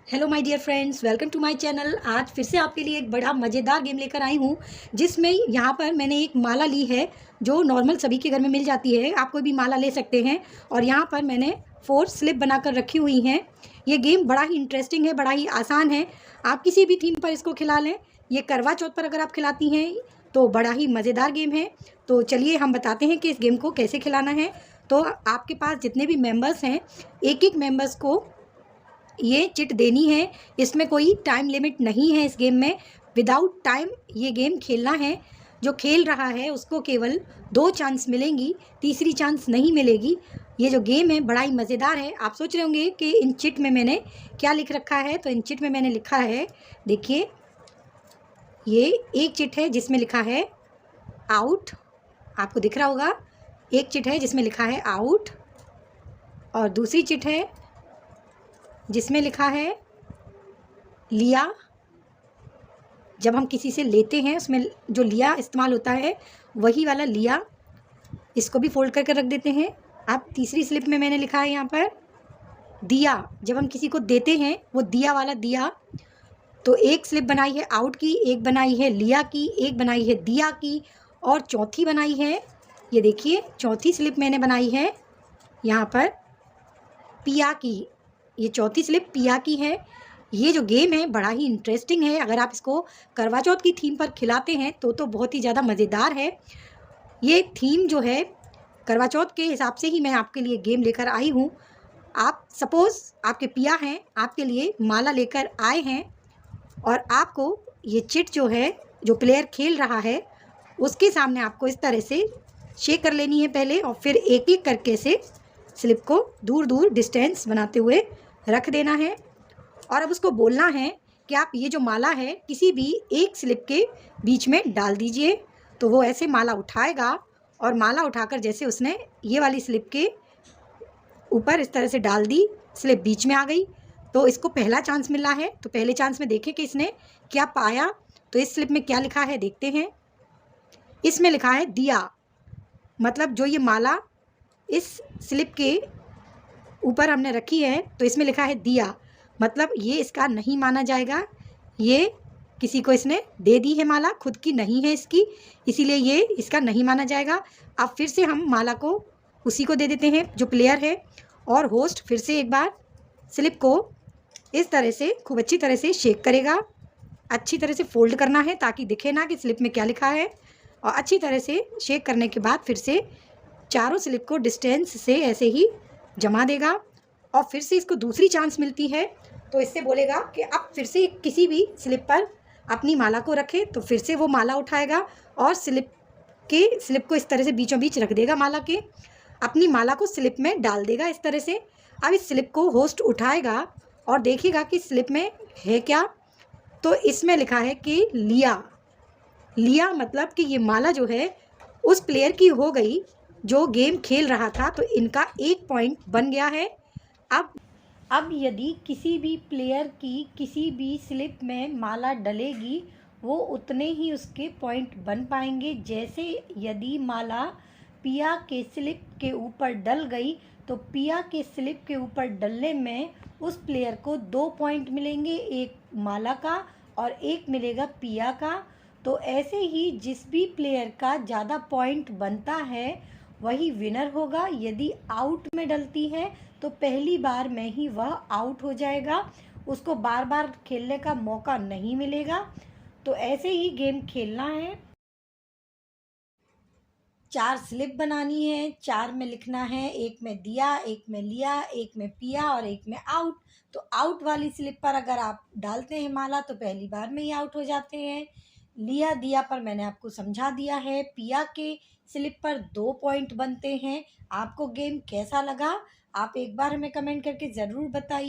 Hello my dear friends, welcome to my channel. आज फिर से आपके लिए एक बड़ा मज़ेदार गेम लेकर आई हूँ, जिसमें यहाँ पर मैंने एक माला ली है जो नॉर्मल सभी के घर में मिल जाती है। आप कोई भी माला ले सकते हैं और यहाँ पर मैंने 4 स्लिप बनाकर रखी हुई हैं। ये गेम बड़ा ही इंटरेस्टिंग है, बड़ा ही आसान है। आप किसी भी थीम पर इसको खिला लें। ये करवा चौथ पर अगर आप खिलाती हैं तो बड़ा ही मज़ेदार गेम है। तो चलिए हम बताते हैं कि इस गेम को कैसे खिलाना है। तो आपके पास जितने भी मेम्बर्स हैं, एक मेम्बर्स को ये चिट देनी है। इसमें कोई टाइम लिमिट नहीं है। इस गेम में विदाउट टाइम ये गेम खेलना है। जो खेल रहा है उसको केवल 2 चांस मिलेंगी, तीसरी चांस नहीं मिलेगी। ये जो गेम है बड़ा ही मज़ेदार है। आप सोच रहे होंगे कि इन चिट में मैंने क्या लिख रखा है। तो इन चिट में मैंने लिखा है, देखिए, ये एक चिट है जिसमें लिखा है आउट, आपको दिख रहा होगा। एक चिट है जिसमें लिखा है आउट और दूसरी चिट है जिसमें लिखा है लिया। जब हम किसी से लेते हैं उसमें जो लिया इस्तेमाल होता है वही वाला लिया। इसको भी फोल्ड करके रख देते हैं। अब तीसरी स्लिप में मैंने लिखा है यहाँ पर दिया। जब हम किसी को देते हैं वो दिया वाला दिया। तो एक स्लिप बनाई है आउट की, एक बनाई है लिया की, एक बनाई है दिया की और चौथी बनाई है, ये देखिए, चौथी स्लिप मैंने बनाई है यहाँ पर पिया की। ये चौथी स्लिप पिया की है। ये जो गेम है बड़ा ही इंटरेस्टिंग है। अगर आप इसको करवा चौथ की थीम पर खिलाते हैं तो बहुत ही ज़्यादा मज़ेदार है। ये थीम जो है करवा चौथ के हिसाब से ही मैं आपके लिए गेम लेकर आई हूँ। आप सपोज़ आपके पिया हैं, आपके लिए माला लेकर आए हैं और आपको ये चिट जो है, जो प्लेयर खेल रहा है उसके सामने आपको इस तरह से शेक कर लेनी है पहले और फिर एक एक करके से स्लिप को दूर दूर डिस्टेंस बनाते हुए रख देना है। और अब उसको बोलना है कि आप ये जो माला है किसी भी एक स्लिप के बीच में डाल दीजिए। तो वो ऐसे माला उठाएगा और माला उठाकर जैसे उसने ये वाली स्लिप के ऊपर इस तरह से डाल दी, स्लिप बीच में आ गई, तो इसको पहला चांस मिला है। तो पहले चांस में देखें कि इसने क्या पाया। तो इस स्लिप में क्या लिखा है देखते हैं। इसमें लिखा है दिया, मतलब जो ये माला इस स्लिप के ऊपर हमने रखी है तो इसमें लिखा है दिया, मतलब ये इसका नहीं माना जाएगा। ये किसी को इसने दे दी है माला, खुद की नहीं है इसकी, इसीलिए ये इसका नहीं माना जाएगा। अब फिर से हम माला को उसी को दे देते हैं जो प्लेयर है और होस्ट फिर से एक बार स्लिप को इस तरह से खूब अच्छी तरह से शेक करेगा। अच्छी तरह से फोल्ड करना है ताकि दिखे ना कि स्लिप में क्या लिखा है। और अच्छी तरह से शेक करने के बाद फिर से चारों स्लिप को डिस्टेंस से ऐसे ही जमा देगा और फिर से इसको दूसरी चांस मिलती है। तो इससे बोलेगा कि अब फिर से किसी भी स्लिप पर अपनी माला को रखे। तो फिर से वो माला उठाएगा और स्लिप को इस तरह से बीचों बीच रख देगा माला के, अपनी माला को स्लिप में डाल देगा इस तरह से। अब इस स्लिप को होस्ट उठाएगा और देखेगा कि स्लिप में है क्या। तो इसमें लिखा है कि लिया। लिया मतलब कि ये माला जो है उस प्लेयर की हो गई जो गेम खेल रहा था। तो इनका 1 पॉइंट बन गया है। अब यदि किसी भी प्लेयर की किसी भी स्लिप में माला डलेगी वो उतने ही उसके पॉइंट बन पाएंगे। जैसे यदि माला पिया के स्लिप के ऊपर डल गई तो पिया के स्लिप के ऊपर डलने में उस प्लेयर को 2 पॉइंट मिलेंगे, एक माला का और एक मिलेगा पिया का। तो ऐसे ही जिस भी प्लेयर का ज़्यादा पॉइंट बनता है वही विनर होगा। यदि आउट में डलती है तो पहली बार में ही वह आउट हो जाएगा, उसको बार बार खेलने का मौका नहीं मिलेगा। तो ऐसे ही गेम खेलना है। 4 स्लिप बनानी है, 4 में लिखना है, एक में दिया, एक में लिया, एक में पिया और एक में आउट। तो आउट वाली स्लिप पर अगर आप डालते हैं माला तो पहली बार में ही आउट हो जाते हैं। लिया दिया पर मैंने आपको समझा दिया है। पिया के स्लिप पर 2 पॉइंट बनते हैं। आपको गेम कैसा लगा आप एक बार हमें कमेंट करके ज़रूर बताइए।